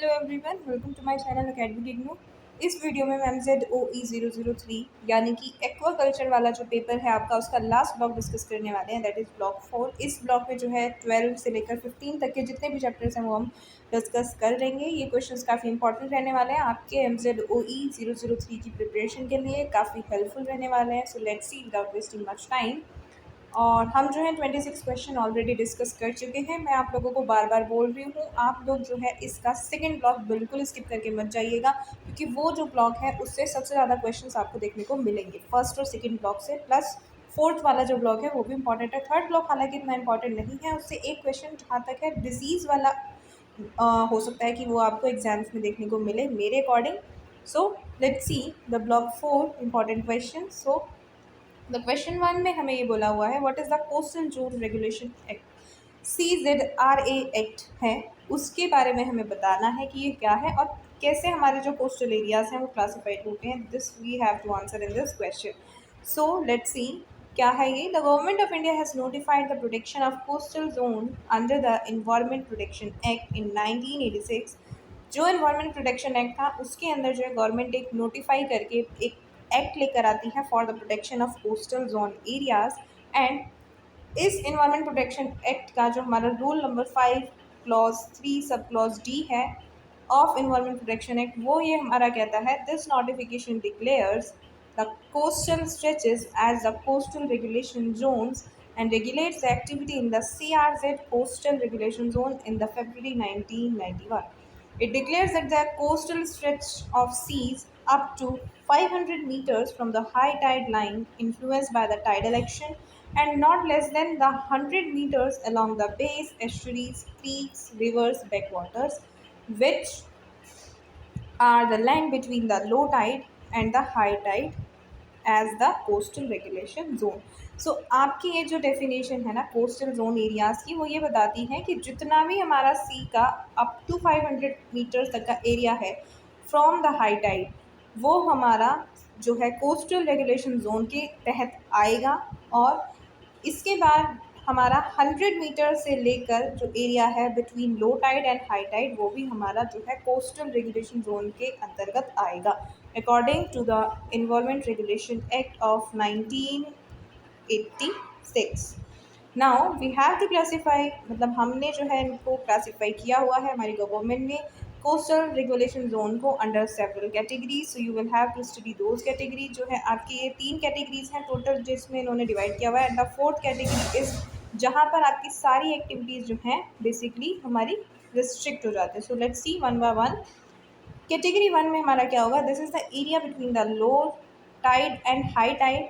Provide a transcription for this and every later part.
Hello everyone, welcome to my channel academy Digno. इस video में ma'am ZOE 003 यानी कि एक्वाकल्चर वाला जो पेपर है आपका, उसका लास्ट ब्लॉक डिस्कस करने वाले हैं, दैट इज़ ब्लॉक 4। इस ब्लॉक में जो है 12 से लेकर 15 तक के जितने भी चैप्टर्स हैं वो हम डिस्कस कर लेंगे। ये क्वेश्चंस काफ़ी इंपॉर्टेंट रहने वाले हैं आपके MZOE 003 की प्रिपरेशन के लिए, काफ़ी हेल्पफुल रहने वाले हैं। So let's C without wasting much time. और हम जो है 26 क्वेश्चन ऑलरेडी डिस्कस कर चुके हैं। मैं आप लोगों को बार बार बोल रही हूँ, आप लोग जो है इसका सेकंड ब्लॉक बिल्कुल स्किप करके मत जाइएगा, क्योंकि वो जो ब्लॉक है उससे सबसे ज़्यादा क्वेश्चंस आपको देखने को मिलेंगे फर्स्ट और सेकंड ब्लॉक से, प्लस फोर्थ वाला जो ब्लॉक है वो भी इंपॉर्टेंट है। थर्ड ब्लॉक हालांकि इतना इंपॉर्टेंट नहीं है, उससे एक क्वेश्चन जहाँ तक है डिजीज़ वाला हो सकता है कि वो आपको एग्जाम्स में देखने को मिले मेरे according. So let's see the block 4 important question. So the question 1 में हमें ये बोला हुआ है, what is the coastal zone regulation act. CZRA act है, उसके बारे में हमें बताना है कि ये क्या है और कैसे हमारे जो कोस्टल एरियाज हैं वो क्लासिफाइड होते हैं। This we have to answer in this question. So let's see क्या है ये। The government of India has notified the protection of coastal zone under the environment protection act in 1986। जो environment protection act था उसके अंदर जो है government एक नोटिफाई करके एक एक्ट लेकर आती है for the protection of coastal zone areas. And इस एनवायरमेंट प्रोटेक्शन एक्ट का जो हमारा rule number 5 clause 3 sub clause D है ऑफ एनवायरमेंट प्रोटेक्शन एक्ट, वो ये हमारा कहता है, this notification declares the coastal stretches as the coastal regulation zones and regulates the activity in the CRZ coastal regulation zone in the February 1991. It declares that the coastal stretch of seas up to 500 meters from the high tide line influenced by the tidal action and not less than the 100 meters along the bays, estuaries, creeks, rivers, backwaters, which are the land between the low tide and the high tide as the coastal regulation zone. So आपकी ये जो definition है ना coastal zone areas की, वो ये बताती है कि जितना भी हमारा सी का अप टू 500 मीटर्स तक का एरिया है फ्रॉम द हाई टाइड, वो हमारा जो है कोस्टल रेगुलेशन जोन के तहत आएगा। और इसके बाद हमारा 100 मीटर से लेकर जो एरिया है between low tide and high tide, वो भी हमारा जो है कोस्टल रेगुलेशन जोन के अंतर्गत आएगा according to the environment regulation act of 1986। Now we have to classify, मतलब हमने जो है इनको क्लासीफाई किया हुआ है हमारी गवर्नमेंट ने कोस्टल रेगुलेशन जोन को under several categories. So you will have to study those category. जो है आपकी ये 3 कैटेगरीज हैं टोटल जिसमें इन्होंने डिवाइड किया हुआ है। And the fourth category is जहाँ पर आपकी सारी एक्टिविटीज़ जो हैं बेसिकली हमारी रिस्ट्रिक्ट हो जाते हैं। So let's see one by one. Category 1 में हमारा क्या होगा, this is the area between the low tide and high tide.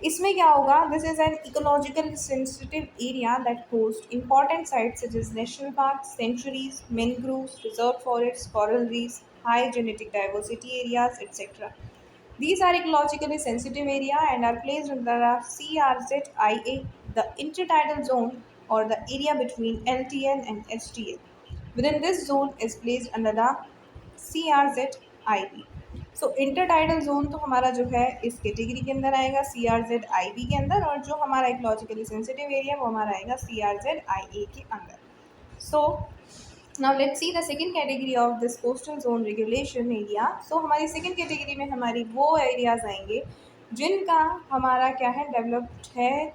इसमें क्या होगा, this is an ecological sensitive area that host important sites such as national park, sanctuaries, mangroves, reserve forest, coral reefs, high genetic diversity areas, etc. These are ecologically sensitive area and are placed under the CRZIA, the intertidal zone or the area between LTN and HTL. Within this zone is placed under the CRZIB. So intertidal zone तो हमारा जो है इस category के अंदर आएगा CRZIB के अंदर, और जो हमारा इकोलॉजिकली सेंसिटिव एरिया वो हमारा आएगा CRZIA के अंदर। So now let's see the second category of this coastal zone regulation area. So हमारी सेकंड कैटेगरी में हमारी वो एरियाज आएंगे जिनका हमारा क्या है, डेवलप्ड है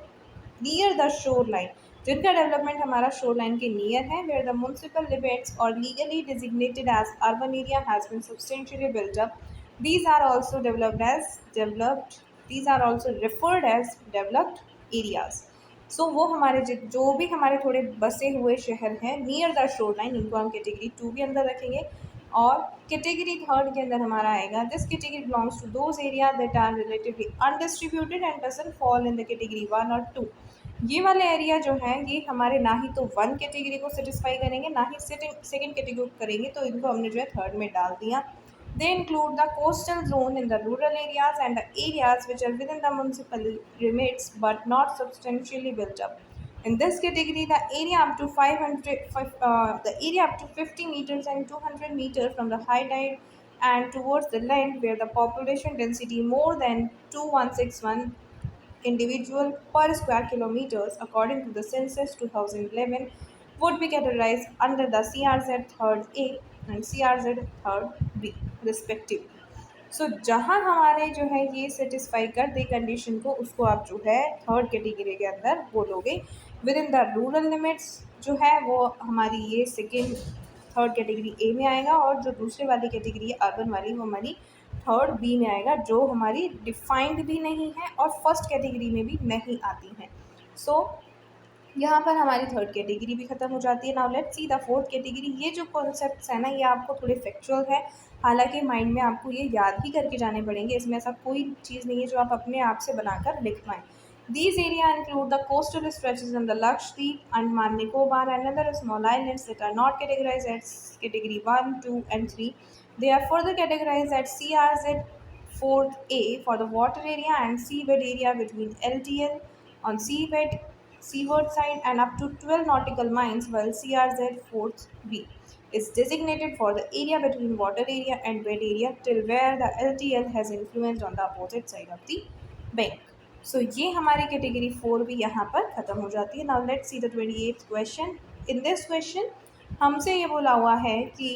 नियर द शोर लाइन, जिनका डेवलपमेंट हमारा शोर लाइन के नियर है, वेयर द म्युनिसिपल लिमिट्स और legally designated as urban area has been substantially built up. These are also these are also referred as developed areas. सो वो हमारे जो भी हमारे थोड़े बसे हुए शहर हैं नियर द शोर लाइन, इनको हम कैटेगरी 2 के अंदर रखेंगे। और कैटेगरी 3 के अंदर हमारा आएगा, this category belongs to those area that are relatively undistributed and doesn't fall in the category 1 और 2। ये वाले एरिया जो हैं ये हमारे ना ही तो 1 कैटेगरी को सेटिस्फाई करेंगे ना ही सेकंड कैटेगरी को करेंगे, तो इनको हमने जो है थर्ड में डाल दिया। They include the coastal zone in the rural areas and the areas which are within the municipal limits but not substantially built up. In this category, the area up to 50 meters and 200 meters from the high tide and towards the land where the population density more than 2161 individual per square kilometers according to the census 2011 would be categorized under the CRZ third A. And CRZ third B respectively. So जहाँ हमारे जो है ये satisfy कर दे condition को, उसको आप जो है थर्ड कैटेगरी के अंदर बोलोगे। With in the rural limits जो है वो हमारी ये सेकेंड थर्ड कैटेगरी ए में आएगा, और जो दूसरे वाली कैटेगरी है अर्बन वाली वो हमारी थर्ड बी में आएगा, जो हमारी डिफाइंड भी नहीं है और फर्स्ट कैटेगरी में भी नहीं आती हैं। सो यहाँ पर हमारी थर्ड कैटेगरी भी खत्म हो जाती है। Now let's see the fourth category. ये जो कॉन्सेप्ट्स है ना, ये आपको थोड़े फैक्चुअल है, हालांकि माइंड में आपको ये याद ही करके जाने पड़ेंगे। इसमें ऐसा कोई चीज़ नहीं है जो आप अपने आप से बनाकर लिख पाएँ। These area include the coastal stretches in the Lakshadweep, Andaman Nicobar, and other small islands that are not categorized as category 1, 2, and 3. They are further categorized at CRZ 4th A for the water area and seabed area between LTL on seaward side and up to 12 nautical miles, while CRZ 4th B is designated for the area between water area and bed area till where the LTL has influenced on the opposite side of the bank. सो ये हमारी category 4 भी यहाँ पर ख़त्म हो जाती है। Now let's see the 28th question. In this question हमसे ये बोला हुआ है कि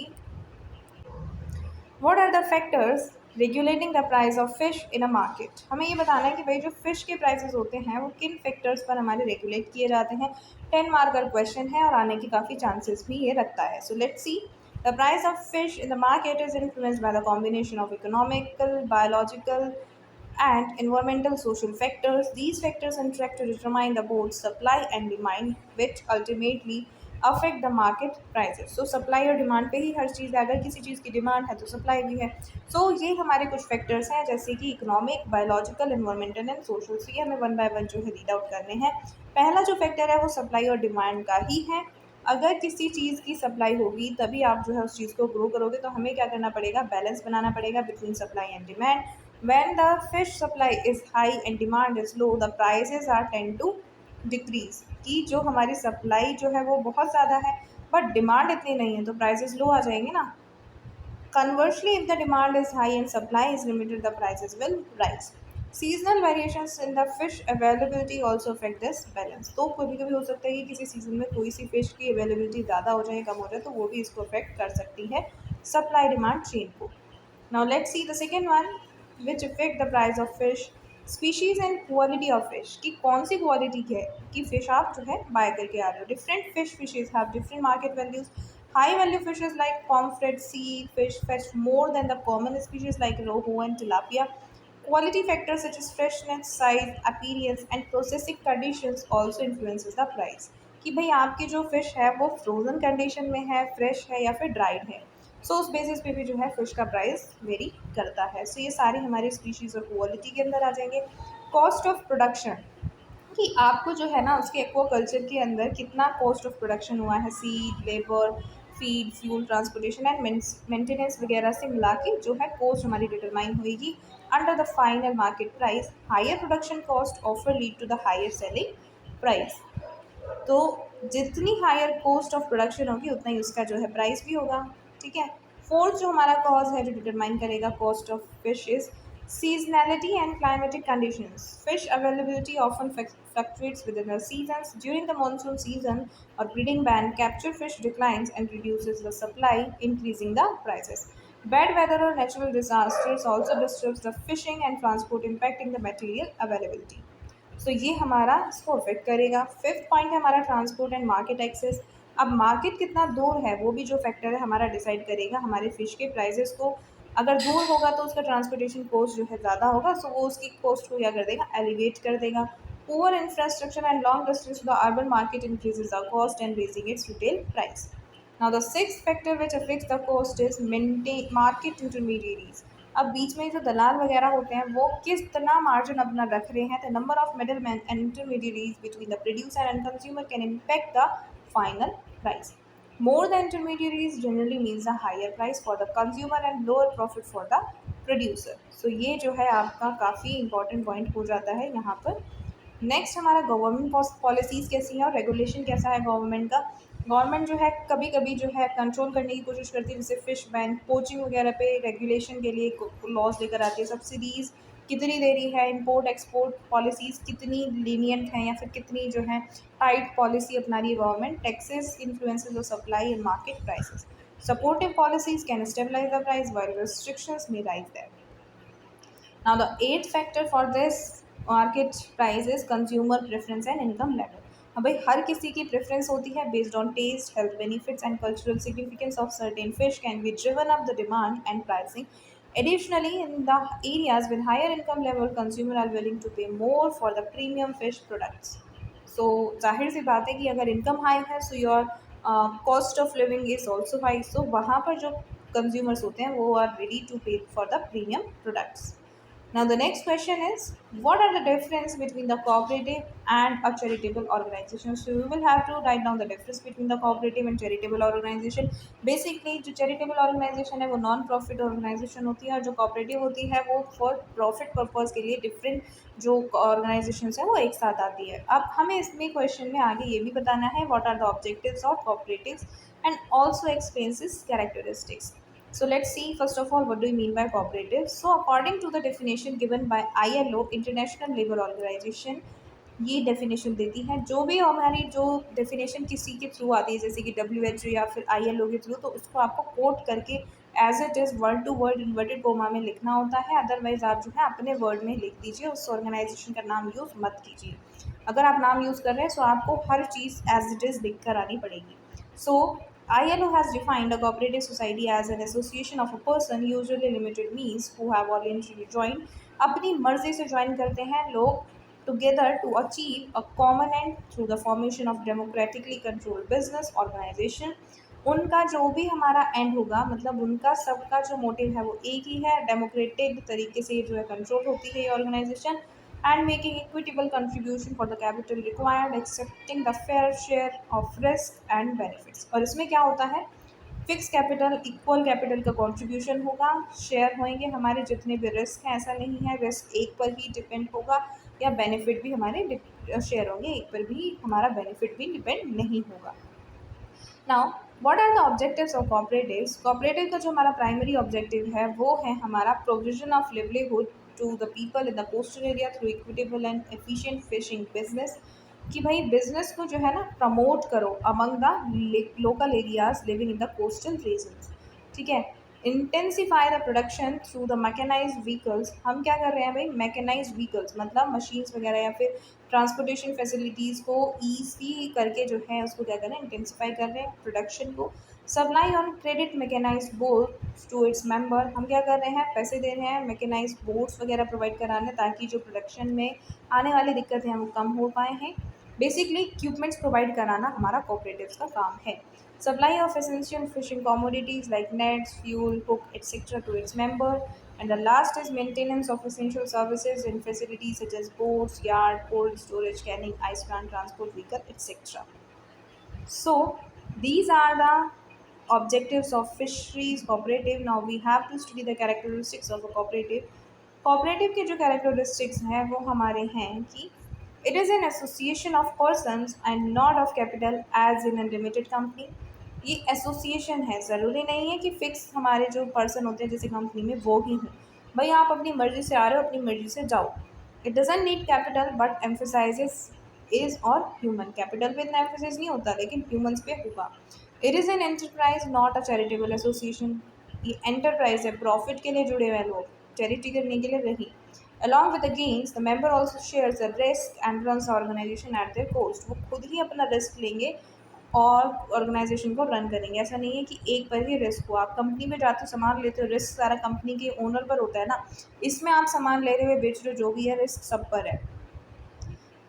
what are the factors regulating the price of fish in a market. हमें ये बताना है कि भाई जो फिश के प्राइसेस होते हैं वो किन फैक्टर्स पर हमारे रेगुलेट किए जाते हैं। 10 मार्कर क्वेश्चन है और आने की काफ़ी चांसेस भी ये रखता है। सो let's see the price of fish in the market is influenced by the combination of economical, biological and environmental social factors. These factors interact to determine the both supply and demand, which ultimately affect the market prices. So supply और demand पे ही हर चीज़ है, अगर किसी चीज़ की demand है तो supply भी है। So ये हमारे कुछ factors हैं, जैसे कि economic, biological, environmental and social। So ये हमें one by one जो है read out करने हैं। पहला जो factor है वो supply और demand का ही है। अगर किसी चीज़ की सप्लाई होगी तभी आप जो है उस चीज़ को ग्रो करोगे, तो हमें क्या करना पड़ेगा, बैलेंस बनाना पड़ेगा between supply and demand. When the fish supply is high and demand is low, the prices are tend to decrease। कि जो हमारी सप्लाई जो है वो बहुत ज़्यादा है बट डिमांड इतनी नहीं है, तो प्राइसेस लो आ जाएंगे ना। Conversely, if the demand is high and supply is limited, the prices will rise। Seasonal variations in the fish availability also affect this balance। तो कभी कभी हो सकता है कि किसी सीजन में कोई सी फिश की अवेलेबिलिटी ज़्यादा हो जाए, कम हो जाए, तो वो भी इसको अफेक्ट कर सकती है सप्लाई डिमांड चेन को। Now let's see the second one which affect the price of fish, species and quality of fish। कि कौन सी क्वालिटी के की फिश आप जो है बाय करके आ रहे हो। Different fish fishes have different market values. High value fishes like pomfret sea fish fetch more than the common species like rohu and tilapia। Quality factors such as freshness, size, appearance and processing conditions also influences the price। कि भाई आपकी जो fish है वो frozen condition में है, fresh है या फिर ड्राइड है। सो उस बेसिस पे भी जो है फिश का प्राइस वेरी करता है। सो ये सारी हमारी स्पीशीज़ और क्वालिटी के अंदर आ जाएंगे। कॉस्ट ऑफ प्रोडक्शन, कि आपको जो है ना उसके एक्वाकल्चर के अंदर कितना कॉस्ट ऑफ प्रोडक्शन हुआ है, seed, labour, feed, fuel, transportation and maintenance वगैरह से मिला के जो है कॉस्ट हमारी डिटरमाइन होगी under the final market price. Higher production cost offer lead to the higher selling price. तो जितनी हायर कॉस्ट ऑफ प्रोडक्शन होगी उतना ही उसका जो है प्राइस भी होगा। ठीक है। फोर्थ जो हमारा कॉज है जो डिटरमाइन करेगा cost of fish is seasonality and climatic conditions। Fish availability often fluctuates within the seasons। During the monsoon season or breeding ban, captured fish declines and reduces the supply, increasing the prices। Bad weather or natural disasters also disturbs the fishing and transport, impacting the material availability। सो ये हमारा इसको affect करेगा। Fifth point है हमारा transport and market access. अब market कितना दूर है वो भी जो फैक्टर है हमारा डिसाइड करेगा हमारे फिश के प्राइजेस को। अगर दूर होगा तो उसका ट्रांसपोर्टेशन कॉस्ट जो है ज़्यादा होगा, सो वो उसकी कॉस्ट को क्या कर देगा, एलिवेट कर देगा। Poor infrastructure and long distance to the urban market increases the cost and raising its retail price. Now the sixth factor which affects the cost is maintain market intermediaries। अब बीच में जो दलाल वगैरह होते हैं वो कितना मार्जिन अपना रख रहे हैं। The number of middleman and intermediaries between the producer and consumer can impact the final price. More the intermediaries generally means a higher price for the consumer and lower profit for the producer। So ये जो है आपका काफ़ी important point हो जाता है यहाँ पर। नेक्स्ट हमारा गवर्नमेंट पॉलिसीज़ कैसी हैं और रेगुलेशन कैसा है गवर्नमेंट का। गवर्नमेंट जो है कभी कभी जो है कंट्रोल करने की कोशिश करती है, जैसे फिश बैन, पोचिंग वगैरह पे रेगुलेशन के लिए लॉज लेकर आती है। सब्सिडीज़ कितनी दे रही है, इंपोर्ट एक्सपोर्ट पॉलिसीज़ कितनी लीनियंट हैं या फिर कितनी जो है टाइट पॉलिसी अपना रही है government. Taxes influences of supply and market prices. Supportive policies can stabilize the price while restrictions may rise them. Now, the eighth factor for this market price is consumer preference and income level. अब भाई हर किसी की preference होती है based on taste, health benefits and cultural significance of certain fish can be driven up the demand and pricing. Additionally, in the areas with higher income level, consumers are willing to pay more for the premium fish products. So जाहिर सी बात है कि अगर income high है so your cost of living is also high, so वहाँ पर जो consumers होते हैं वो are ready to pay for the premium products. Now the next question is, what are the difference between the cooperative and a charitable organization? So you will have to write down the difference between the cooperative and charitable organization. Basically जो charitable organization है वो non profit organization होती है और जो cooperative होती है वो for profit purpose के लिए different जो organizations है वो एक साथ आती है. अब हमें इसमें question में आगे ये भी बताना है what are the objectives of cooperatives and also explains its characteristics. So let's see first of all what do you mean by cooperative. So according to the definition given by ILO International Labour Organization, ये definition देती है. जो भी हमारी जो definition किसी के through आती है जैसे कि WHO या फिर ILO के थ्रू, तो उसको आपको कोट करके as it is word to word inverted comma में लिखना होता है. अदरवाइज आप जो है अपने वर्ड में लिख दीजिए, उस ऑर्गेनाइजेशन का नाम यूज़ मत कीजिए. अगर आप नाम यूज़ कर रहे हैं तो आपको हर चीज़ एज इट इज़ लिख कर आनी पड़ेगी. सो ILO has defined a cooperative society as an association of a person, usually limited means, who have voluntarily joined. अपनी मर्जी से ज्वाइन करते हैं लोग together to achieve a common end through the formation of democratically controlled business organization. उनका जो भी हमारा एंड होगा, मतलब उनका सबका जो मोटिव है वो एक ही है, डेमोक्रेटिक तरीके से जो है कंट्रोल होती है ये organisation, and making equitable contribution for the capital required, accepting the fair share of risk and benefits. और इसमें क्या होता है, फिक्स कैपिटल इक्वल कैपिटल का कंट्रीब्यूशन होगा, शेयर होंगे हमारे जितने भी रिस्क हैं, ऐसा नहीं है रिस्क एक पर ही डिपेंड होगा या बेनिफिट भी हमारे शेयर होंगे एक पर भी हमारा बेनिफिट भी डिपेंड नहीं होगा. Now what are the objectives of cooperatives. Cooperative का जो हमारा प्राइमरी ऑब्जेक्टिव है वो है हमारा provision of livelihood to the people in the coastal area through equitable and efficient fishing business. कि भाई बिजनेस को जो है ना प्रमोट करो among the local areas living in the coastal regions. ठीक है. Intensify the production through the mechanized vehicles. हम क्या कर रहे हैं भाई, मैकेनाइज्ड व्हीकल्स मतलब मशीन्स वगैरह या फिर ट्रांसपोर्टेशन फैसिलिटीज़ को ईजी करके जो है उसको क्या कर रहे हैं, इंटेंसिफाई कर रहे हैं प्रोडक्शन को. Supply on credit mechanized board to its member. हम क्या कर रहे हैं, पैसे दे रहे हैं मैकेनाइज्ड बोर्ड्स वगैरह प्रोवाइड कराने ताकि जो प्रोडक्शन में आने वाली दिक्कतें हैं वो कम हो पाए हैं. बेसिकली इक्विपमेंट्स प्रोवाइड कराना हमारा कोऑपरेटिव्स का काम है. Supply of essential fishing commodities like nets, fuel, hook, etc. to its member. And the last is maintenance of essential services and facilities such as boats, yard, cold storage, canning, ice plant, transport vehicle, etc. So these are the objectives of fisheries cooperative. Now we have to study the characteristics of a cooperative. Cooperative के जो characteristics हैं वो हमारे हैं कि it is an association of persons and not of capital as in a limited company. ये association है, ज़रूरी नहीं है कि फिक्स हमारे जो पर्सन होते हैं जैसे कंपनी में वो ही हों. भाई आप अपनी मर्ज़ी से आ रहे हो, अपनी मर्ज़ी से जाओ. It doesn't need capital but emphasises is और ह्यूमन. कैपिटल पे इतना एम्फेसिस नहीं होता लेकिन ह्यूमंस पे होगा. It is an enterprise not a charitable association. ये एंटरप्राइज है, प्रॉफिट के लिए जुड़े हुए हैं लोग, चैरिटी करने के लिए नहीं. Along with the gains, the member also shares the risk and runs the organization at their cost. वो खुद ही अपना रिस्क लेंगे और ऑर्गेनाइजेशन को रन करेंगे. ऐसा नहीं है कि एक पर ही रिस्क हो. आप कंपनी में जाते हो सामान लेते हो, रिस्क सारा कंपनी के ओनर पर होता है ना. इसमें आप सामान ले रहे हुए बेच रहे हो, जो भी है रिस्क सब पर है.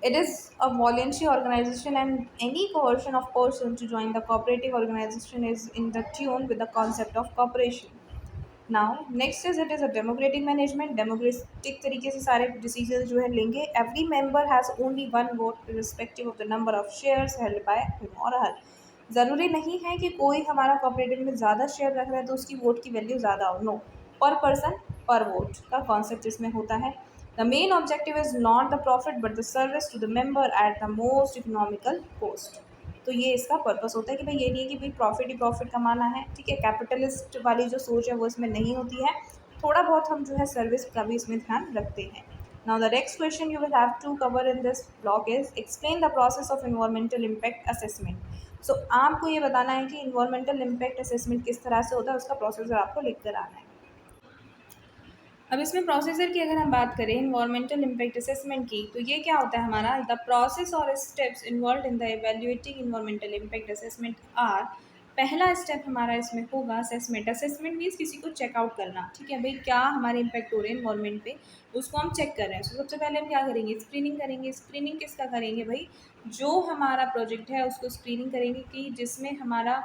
It is a voluntary organization and any coercion of person to join the cooperative organization is in the tune with the concept of cooperation. Now next is it is a democratic management. Democratic तरीके से सारे decision जो है लेंगे. Every member has only one vote irrespective of the number of shares held by him or her. ज़रूरी नहीं है कि कोई हमारा कोऑपरेटिव में ज़्यादा शेयर रख रहा है तो उसकी वोट की वैल्यू ज़्यादा हो. नो, पर पर्सन पर वोट का कॉन्सेप्ट इसमें होता है. The main objective is not the profit but the service to the member at the most economical cost. तो ये इसका पर्पस होता है कि भाई ये नहीं है कि भाई प्रॉफिट ही प्रॉफिट कमाना है. ठीक है. कैपिटलिस्ट वाली जो सोच है वो इसमें नहीं होती है. थोड़ा बहुत हम जो है सर्विस का भी इसमें ध्यान रखते हैं. Now the next question you will have to cover in this block is explain the process of environmental impact assessment. आपको ये बताना है कि इन्वायरमेंटल इम्पैक्ट असेसमेंट किस तरह से होता है, उसका प्रोसीजर आपको लिख कर आना है। अब इसमें प्रोसीजर की अगर हम बात करें इन्वायरमेंटल इम्पैक्ट असेसमेंट की, तो ये क्या होता है हमारा, द प्रोसेस और steps involve in the evaluating environmental impact assessment are. पहला स्टेप हमारा इसमें होगा असेसमेंट। असेसमेंट मीन्स किसी को चेकआउट करना, ठीक है भाई, क्या हमारे इम्पैक्ट हो रहे हैं इन्वायरमेंट पे, उसको हम चेक कर रहे हैं। सबसे पहले हम क्या करेंगे, स्क्रीनिंग करेंगे। स्क्रीनिंग किसका करेंगे भाई, जो हमारा प्रोजेक्ट है उसको स्क्रीनिंग करेंगे कि जिसमें हमारा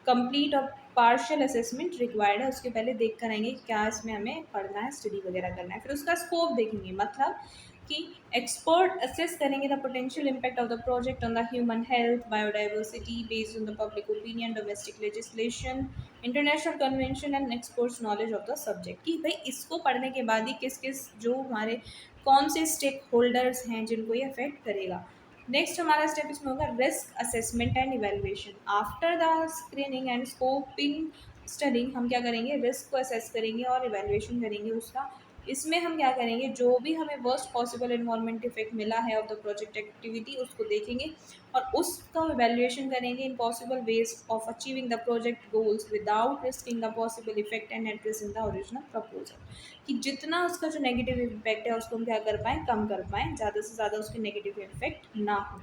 कंप्लीट और पार्शियल असेसमेंट रिक्वायर्ड है, उसके पहले देख कर आएंगे क्या इसमें हमें पढ़ना है, स्टडी वगैरह करना है। फिर उसका स्कोप देखेंगे, मतलब कि एक्सपर्ट असेस करेंगे the potential impact of the project on the human health, biodiversity, based on the public opinion, domestic legislation, international convention and experts knowledge of the subject. कि भाई इसको पढ़ने के बाद ही किस किस जो हमारे कौन से स्टेक होल्डर्स हैं जिनको ये अफेक्ट करेगा। नेक्स्ट हमारा स्टेप इसमें होगा risk assessment and evaluation. After the screening and scoping study हम क्या करेंगे, रिस्क को असेस करेंगे और इवैल्यूएशन करेंगे उसका। इसमें हम क्या करेंगे, जो भी हमें वर्स्ट पॉसिबल एनवायरमेंट इफेक्ट मिला है ऑफ द प्रोजेक्ट एक्टिविटी उसको देखेंगे और उसका इवैल्यूएशन करेंगे in possible ways of achieving the project goals without risking the possible effect and address in the original proposal. कि जितना उसका जो नेगेटिव इम्पैक्ट है उसको हम क्या कर पाएँ, कम कर पाएँ, ज़्यादा से ज़्यादा उसके नेगेटिव इफेक्ट ना हो।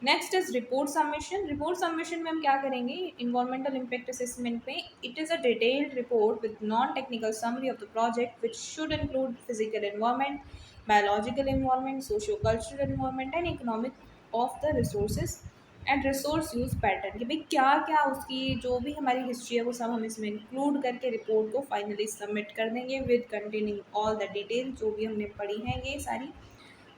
Next is report submission. Report submission में हम क्या करेंगे, इन्वायरमेंटल इम्पैक्ट असेसमेंट में it is a detailed report with non technical summary of the project which should include physical environment, biological environment, socio cultural environment and economic of the resources and resource use pattern. कि भाई क्या क्या उसकी जो भी हमारी history है वो सब हम इसमें इंक्लूड करके रिपोर्ट को फाइनली सबमिट कर देंगे with containing all the detail जो भी हमने पढ़ी हैं ये सारी।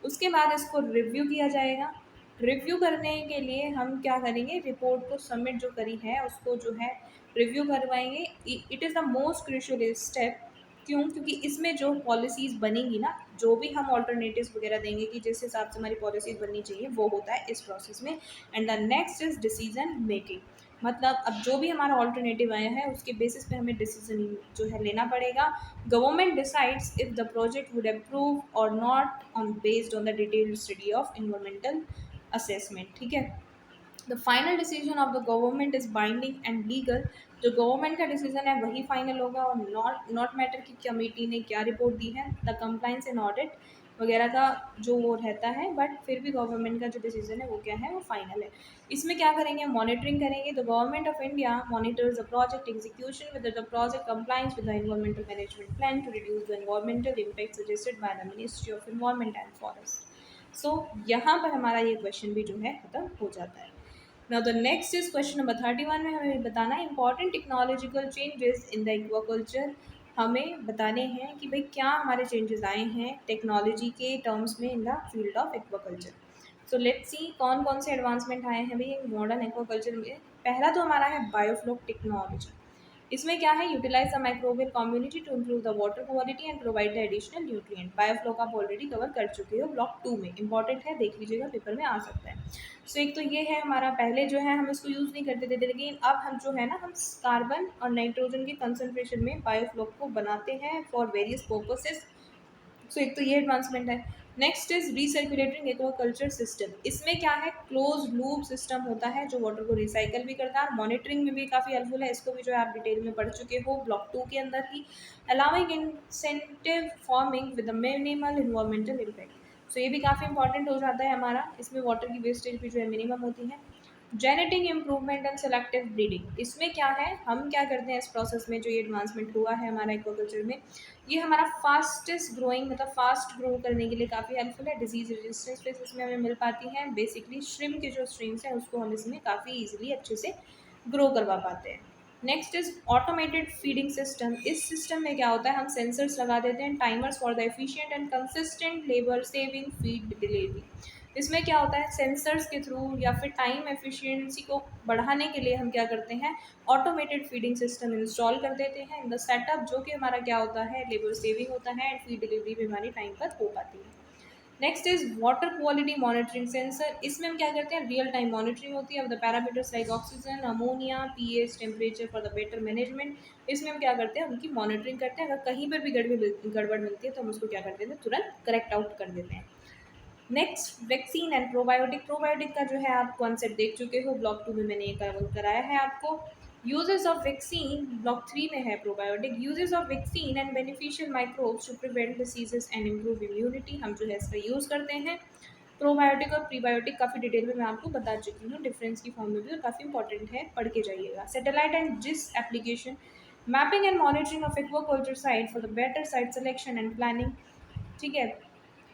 उसके बाद इसको रिव्यू किया जाएगा। रिव्यू करने के लिए हम क्या करेंगे, रिपोर्ट को सबमिट जो करी है उसको जो है रिव्यू करवाएंगे। It is the most crucial step. क्यों, क्योंकि इसमें जो पॉलिसीज़ बनेंगी ना, जो भी हम ऑल्टरनेटिव्स वगैरह देंगे कि जिस हिसाब से हमारी पॉलिसीज़ बननी चाहिए वो होता है इस प्रोसेस में। And the next is decision making. मतलब अब जो भी हमारा ऑल्टरनेटिव आया है उसके बेसिस पे हमें डिसीजन जो है लेना पड़ेगा। Government decides if the project would approve और not on based on the detailed study of environmental assessment, ठीक है। The final decision of the government is binding and legal. जो गवर्नमेंट का डिसीजन है वही फाइनल होगा और नॉट मैटर कि कमेटी ने क्या रिपोर्ट दी है, द कंप्लाइंस एंड ऑडिट वगैरह का जो वो रहता है, बट फिर भी गवर्नमेंट का जो डिसीजन है वो क्या है, वो फाइनल है। इसमें क्या करेंगे, मॉनिटरिंग करेंगे। The government of India monitors the project execution with the project compliance with the environmental management plan to reduce the environmental impact suggested by the ministry of environment and forest. So यहाँ पर हमारा ये question भी जो है खत्म हो जाता है। Now the next is question number 31 में हमें बताना है important technological changes in the aquaculture. हमें बताने हैं कि भाई क्या हमारे चेंजेस आए हैं टेक्नोलॉजी के टर्म्स में इन the field of aquaculture. So let's सी कौन कौन से एडवांसमेंट आए हैं भाई मॉडर्न एक्वाकल्चर में। पहला तो हमारा है बायोफ्लोक टेक्नोलॉजी। इसमें क्या है, utilize the microbial community to improve the water quality and provide the additional nutrient. Biofloc आप ऑलरेडी कवर कर चुके हो ब्लॉक 2 में, इंपॉर्टेंट है, देख लीजिएगा पेपर में आ सकता है। सो एक तो ये है हमारा, पहले जो है हम इसको यूज़ नहीं करते थे लेकिन अब हम जो है ना हम कार्बन और नाइट्रोजन की कंसनट्रेशन में बायोफ्लोक को बनाते हैं फॉर वेरियस पर्पसेस। सो एक तो ये एडवांसमेंट है। Next is recirculating aquaculture system. इसमें क्या है, क्लोज लूप सिस्टम होता है जो वाटर को रिसाइकल भी करता है और मॉनिटरिंग में भी काफ़ी हेल्पफुल है। इसको भी जो है आप डिटेल में पढ़ चुके हो ब्लॉक 2 के अंदर ही। Allowing incentive farming with minimal environmental impact. So ये भी काफ़ी इंपॉर्टेंट हो जाता है हमारा। इसमें वाटर की वेस्टेज भी जो है मिनिमम होती है। Genetic improvement and selective breeding. इसमें क्या है, हम क्या करते हैं इस प्रोसेस में, जो ये एडवांसमेंट हुआ है हमारा एक्वाकल्चर में, ये हमारा फास्टेस्ट ग्रोइंग मतलब फास्ट ग्रो करने के लिए काफ़ी हेल्पफुल है। डिजीज रेजिस्टेंस पे इसमें हमें मिल पाती हैं। बेसिकली श्रिम्प के जो स्ट्रीम्स हैं उसको हम इसमें काफ़ी ईजिली अच्छे से ग्रो करवा पाते हैं। Next is automated feeding system. इस सिस्टम में क्या होता है, हम सेंसर्स लगा देते हैं, timers for the efficient and consistent labour saving feed delivery. इसमें क्या होता है, सेंसर्स के थ्रू या फिर टाइम एफिशिएंसी को बढ़ाने के लिए हम क्या करते हैं, ऑटोमेटेड फीडिंग सिस्टम इंस्टॉल कर देते हैं इन द सेटअप, जो कि हमारा क्या होता है, लेबर सेविंग होता है एंड फीड डिलीवरी भी हमारी टाइम पर हो पाती है। Next is water quality monitoring sensor. इसमें हम क्या करते हैं, रियल टाइम मॉनिटरिंग होती है of the parameters like oxygen, ammonia, pH, temperature for the better management. इसमें हम क्या करते हैं, उनकी मॉनिटरिंग करते हैं। अगर कहीं पर भी गड़बड़ मिलती है तो हम उसको क्या कर देते हैं, तुरंत करेक्ट आउट कर देते हैं। Next vaccine and probiotic. Probiotic का जो है आप कॉन्सेप्ट देख चुके हो, ब्लॉक 2 में मैंने ये कवर कराया है आपको। यूजेस ऑफ वैक्सीन ब्लॉक 3 में है probiotic. Uses of vaccine and beneficial microbes to prevent diseases and improve immunity. हम जो है इसका यूज़ करते हैं। प्रोबायोटिक और प्रीबायोटिक काफ़ी डिटेल में मैं आपको बता चुकी हूँ, डिफरेंस की फॉर्म में भी, और काफ़ी इंपॉर्टेंट है, पढ़ के जाइएगा। सैटेलाइट एंड जिस application, mapping and monitoring of aquaculture site for the better site selection and planning. ठीक है,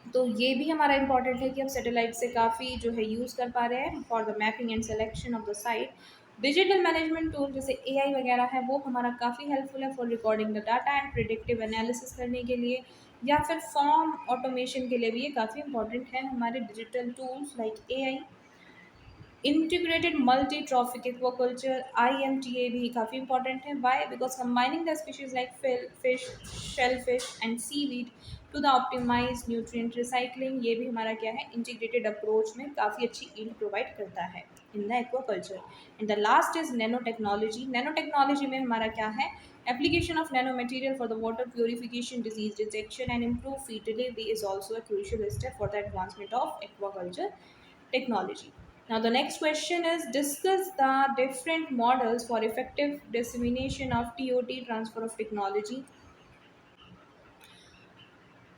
तो ये भी हमारा इंपॉर्टेंट है कि हम सैटेलाइट से काफ़ी जो है यूज़ कर पा रहे हैं for the mapping and selection of the site. Digital management tool जैसे एआई वगैरह है, वो हमारा काफ़ी हेल्पफुल है for recording the data and predictive analysis करने के लिए, या फिर फॉर्म ऑटोमेशन के लिए भी ये काफ़ी इंपॉर्टेंट है। हमारे digital tools like AI, integrated multi trophic aquaculture IMTA भी काफ़ी इंपॉर्टेंट है। Why? Because combining the species like fish, shell fish and seaweed to the optimize nutrient recycling. ये भी हमारा क्या है, इंटीग्रेटेड अप्रोच में काफ़ी अच्छी ईल्ड प्रोवाइड करता है in the aquaculture. And the last is nano technology. Nano technology में हमारा क्या है, application of nano material for the water purification, disease detection and improve feed delivery is also a crucial step for the advancement of aquaculture technology. Now the next question is, discuss the different models for effective dissemination of TOT, transfer of technology.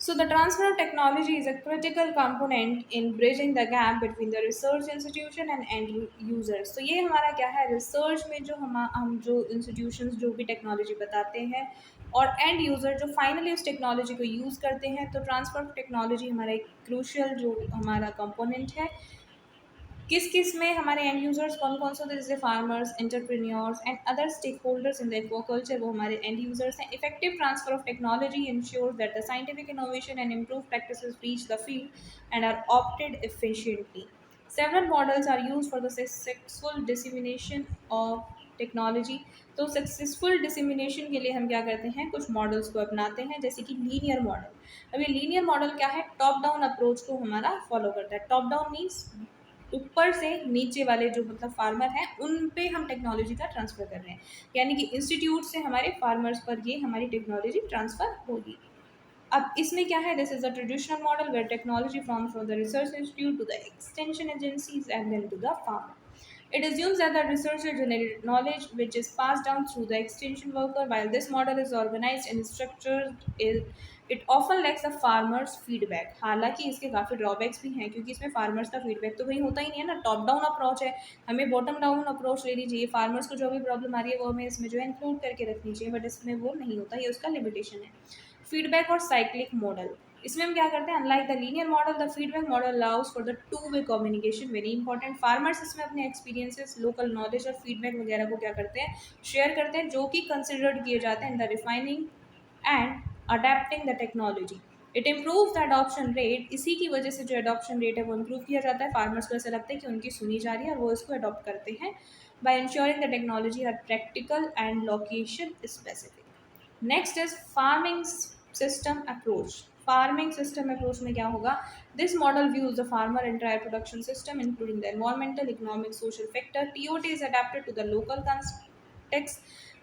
So the transfer of technology is a critical component in bridging the gap between the research institution and end users. तो ये हमारा क्या है, research में जो हम जो institutions जो भी टेक्नोलॉजी बताते हैं और एंड यूज़र जो फाइनली उस टेक्नोलॉजी को यूज़ करते हैं, तो ट्रांसफर ऑफ टेक्नोलॉजी हमारा एक क्रूशियल जो हमारा कंपोनेंट है। किस किस में हमारे एंड यूजर्स कौन कौन से होते हैं, जैसे farmers, entrepreneurs and other stake holders in the aquaculture, वो हमारे एंड यूजर्स हैं। Effective transfer of technology ensure that the scientific innovation and improve practices reach the field and are opted efficiently. Several models are used for the successful dissemination of technology. तो successful dissemination के लिए हम क्या करते हैं, कुछ models को अपनाते हैं, जैसे कि लीनियर मॉडल। अब ये लीनियर मॉडल क्या है, टॉप डाउन अप्रोच को हमारा फॉलो करता है। टॉप डाउन मीन्स ऊपर से नीचे वाले जो मतलब फार्मर हैं उन पे हम टेक्नोलॉजी का ट्रांसफ़र कर रहे हैं, यानी कि इंस्टीट्यूट से हमारे फार्मर्स पर ये हमारी टेक्नोलॉजी ट्रांसफ़र होगी। अब इसमें क्या है, this is a traditional model where technology from the research institute to the extension agencies and then to the farmer. It assumes that the researcher generated knowledge which is passed down through the extension worker. While this model is organized and structured, it often lacks the farmer's feedback. हालांकि इसके काफ़ी drawbacks भी हैं, क्योंकि इसमें farmers का feedback तो कहीं होता ही नहीं है ना। टॉप डाउन अप्रोच है, हमें बॉटम डाउन अप्रोच लेनी चाहिए। फार्मर्स को जो भी प्रॉब्लम आ रही है वो हमें इसमें जो है इंक्लूड करके रखनी चाहिए, बट इसमें वो नहीं होता, ये उसका लिमिटेशन है। फीडबैक और साइक्लिक मॉडल, इसमें हम क्या करते हैं, unlike the linear model the feedback model allows for the two way communication. Very important, farmers इसमें अपने एक्सपीरियंसेस, लोकल नॉलेज और फीडबैक वगैरह को क्या करते हैं, शेयर करते हैं, जो कि कंसिडर्ड किए जाते हैं in the refining and adapting the technology. It improve the adoption rate, इसी की वजह से जो अडॉप्शन रेट है वो इम्प्रूव किया जाता है। फार्मर्स को ऐसा लगता है कि उनकी सुनी जा रही है और वो इसको अडॉप्ट करते हैं, by ensuring the technology are practical and location specific. Next is farming system approach. Farming system approach में क्या होगा, this model views the farmer entire production system including the environmental, economic, social factor. TOT is adapted to the local context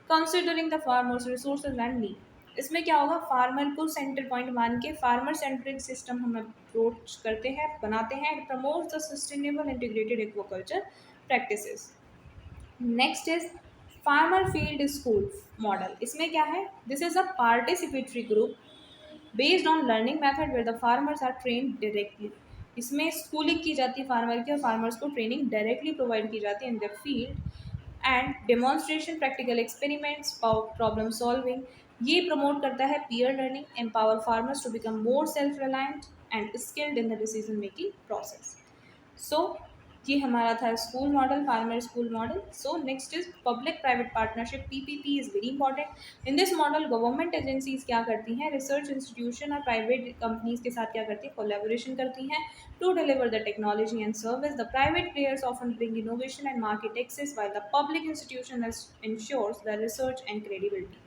considering the farmers resources and need। इसमें क्या होगा, farmer को centre point मान के farmer centric system हम approach करते हैं, बनाते हैं, and promote the sustainable integrated aquaculture practices. Next is farmer field school model. इसमें क्या है, this is a participatory group based on learning method where the farmers are train directly. इसमें schooling की जाती है फार्मर की, और फार्मर्स को ट्रेनिंग डायरेक्टली प्रोवाइड की जाती है in the field and demonstration, practical experiments, problem solving. ये प्रमोट करता है peer learning, empower farmers to become more self reliant and skilled in the decision making process. So ये हमारा था school model, farmer school model. So next is public private partnership, PPP is very important. In this model government agencies क्या करती हैं, research institution और private companies के साथ क्या करती है, कोलैबोरेशन करती हैं to deliver the technology and service. The private players often bring innovation and market access while the public institution ensures the research and credibility।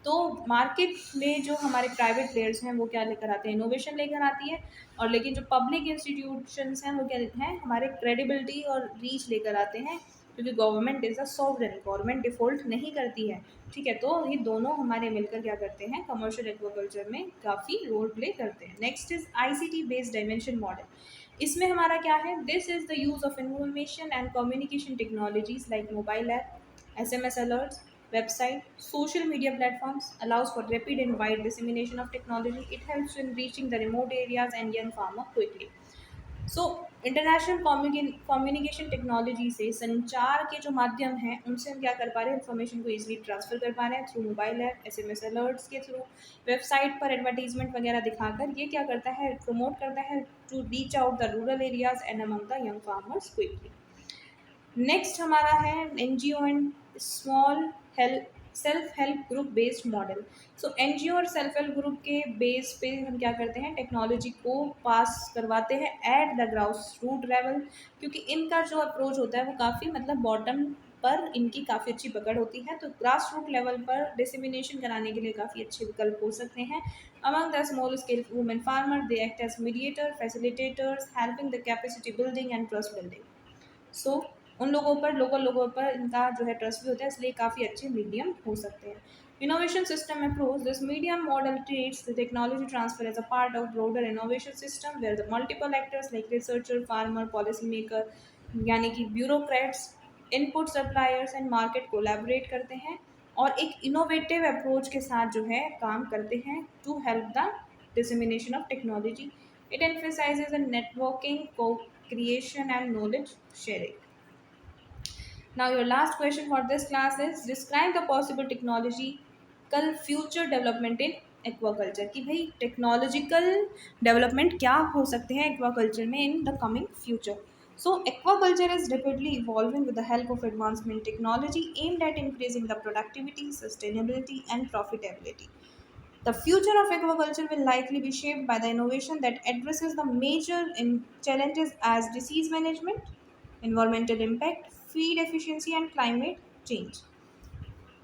तो मार्केट में जो हमारे प्राइवेट प्लेयर्स हैं वो क्या लेकर आते हैं, इनोवेशन लेकर आती है, और लेकिन जो पब्लिक इंस्टीट्यूशंस हैं वो क्या हैं, हमारे क्रेडिबिलिटी और रीच लेकर आते हैं, क्योंकि government is a sovereign, government default नहीं करती है। ठीक है, तो ये दोनों हमारे मिलकर क्या करते हैं, कमर्शियल एक्वाकल्चर में काफ़ी रोल प्ले करते हैं। Next is ICT based dimension model. इसमें हमारा क्या है, this is the use of information and communication technologies like mobile app, SMS alerts, website, social media platforms, allows for rapid and wide dissemination of technology. It helps in reaching the remote areas and young farmer quickly. So international communication technology से संचार के जो माध्यम हैं उनसे हम क्या कर पा रहे हैं, इन्फॉर्मेशन को इजीली ट्रांसफर कर पा रहे हैं through mobile app, SMS alerts के थ्रू, वेबसाइट पर एडवर्टीजमेंट वगैरह दिखाकर। ये क्या करता है, प्रमोट करता है to reach out the rural areas and among the young farmers quickly. Next हमारा है NGO and small help self help group based model. So NGO और सेल्फ हेल्प ग्रुप के बेस पे हम क्या करते हैं, टेक्नोलॉजी को पास करवाते हैं at the grass root level, क्योंकि इनका जो अप्रोच होता है वो काफ़ी मतलब बॉटम पर इनकी काफ़ी अच्छी पकड़ होती है, तो ग्रास रूट लेवल पर डिसमिनेशन कराने के लिए काफ़ी अच्छे विकल्प हो सकते हैं। Among the small scale women farmer they act as mediator facilitators helping the capacity building and trust building. So उन लोगों पर, लोकल लोगों पर इनका जो है ट्रस्ट भी होता है, इसलिए काफ़ी अच्छे मीडियम हो सकते हैं। Innovation system approach, this medium model treats the technology transfer as a part of broader innovation system where the multiple actors like researcher, farmer, policy maker यानी कि bureaucrats, input suppliers and market collaborate करते हैं और एक innovative approach के साथ जो है काम करते हैं to help the dissemination of technology. It emphasizes a networking, co-creation and knowledge sharing. Now your last question for this class is describe the possible technological future development in aquaculture, कि भाई technological development क्या हो सकते हैं aquaculture में in the coming future. So aquaculture is rapidly evolving with the help of advancement technology aimed at increasing the productivity, sustainability and profitability. The future of aquaculture will likely be shaped by the innovation that addresses the major challenges as disease management, environmental impact, feed efficiency, and climate change.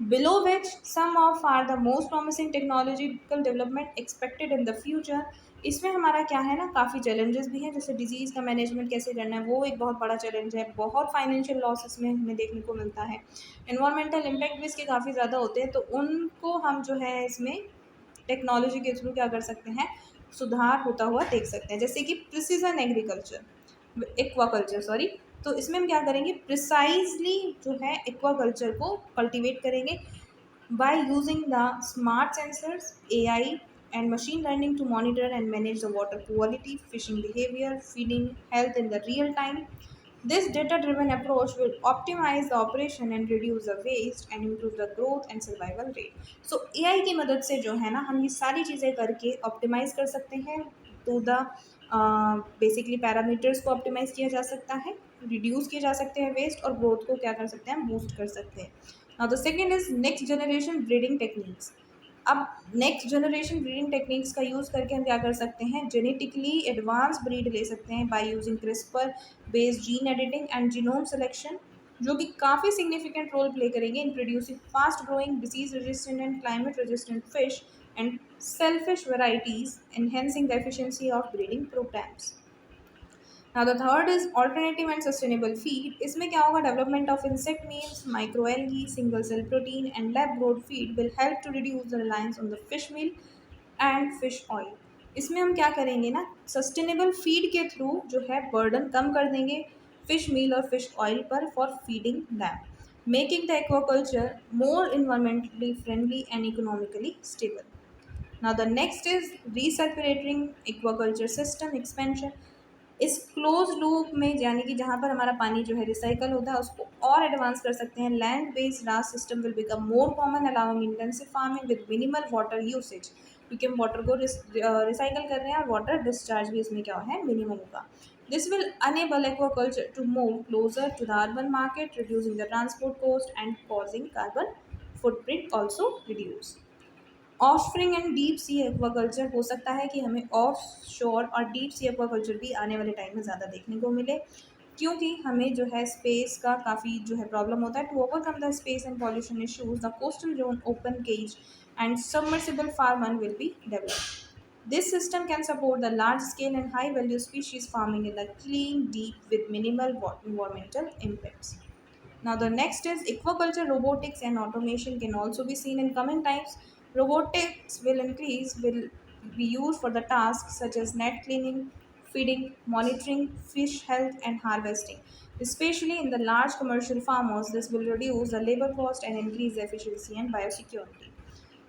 Below which some of are the most promising technological development expected in the future. इसमें हमारा क्या है ना, काफ़ी challenges भी हैं, जैसे disease का मैनेजमेंट कैसे करना है वो एक बहुत बड़ा चैलेंज है, बहुत फाइनेंशियल लॉस इसमें हमें देखने को मिलता है, एनवायरमेंटल इम्पैक्ट भी इसके काफ़ी ज़्यादा होते हैं, तो उनको हम जो है इसमें टेक्नोलॉजी के थ्रू क्या कर सकते हैं, सुधार होता हुआ देख सकते हैं। जैसे कि प्रिसीजन एग्रीकल्चर, एक्वाकल्चर सॉरी, तो इसमें हम क्या करेंगे, प्रिसाइजली जो है एक्वाकल्चर को कल्टीवेट करेंगे by using the smart sensors, AI and machine learning to monitor and manage the water quality, fishing behavior, feeding health in the real time. This data-driven approach will optimize the operation and reduce the waste and improve the growth and survival rate. So AI की मदद से जो है ना हम ये सारी चीज़ें करके ऑप्टिमाइज कर सकते हैं टू द बेसिकली पैरामीटर्स को ऑप्टिमाइज किया जा सकता है, रिड्यूस किए जा सकते हैं वेस्ट, और ग्रोथ को क्या कर सकते हैं, बूस्ट कर सकते हैं। Now the second is next generation breeding techniques. अब नेक्स्ट जनरेशन ब्रीडिंग टेक्निक्स का यूज़ करके हम क्या कर सकते हैं, जेनेटिकली एडवांस ब्रीड ले सकते हैं by using CRISPR based gene editing and genome selection, जो कि काफ़ी सिग्निफिकेंट रोल प्ले करेंगे in producing fast growing disease resistant and climate resistant fish and shellfish varieties, enhancing the efficiency of breeding programmes. Now the third is alternative and sustainable feed. इसमें क्या होगा, development of insect meals, microalgae, single cell protein and lab grown feed will help to reduce the reliance on the fish meal and fish oil. इसमें हम क्या करेंगे ना, sustainable feed के through जो है बर्डन कम कर देंगे फिश मील और फिश ऑयल पर for feeding them, making the aquaculture more environmentally friendly and economically stable. Now the next is recirculating aquaculture system expansion. इस क्लोज लूप में यानी कि जहाँ पर हमारा पानी जो है रिसाइकल होता है उसको और एडवांस कर सकते हैं। लैंड बेस्ड रास system will become more common allowing intensive farming with minimal water usage, क्योंकि हम वाटर को रिसाइकल कर रहे हैं और वाटर डिस्चार्ज भी इसमें क्या है, मिनिमम होगा। This will enable aquaculture to move closer to the urban market, reducing the transport cost and causing carbon footprint also reduce. Offspring and deep sea aquaculture, हो सकता है कि हमें ऑफ शोर और डीप सी एक्वाकल्चर भी आने वाले टाइम में ज़्यादा देखने को मिले, क्योंकि हमें जो है स्पेस का काफ़ी जो है प्रॉब्लम होता है। To overcome the space and pollution issues the coastal zone open cage and submersible farming will be developed. This system can support the large scale and high value species farming in the clean, deep with minimal environmental impacts. Now the next is aquaculture robotics and automation can also be seen in coming times. Robotics will be used for the tasks such as net cleaning, feeding, monitoring fish health, and harvesting. Especially in the large commercial farmers, this will reduce the labor cost and increase the efficiency and biosecurity.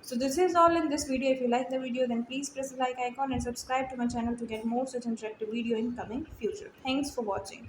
So this is all in this video. If you like the video, then please press the like icon and subscribe to my channel to get more such interactive video in coming future. Thanks for watching.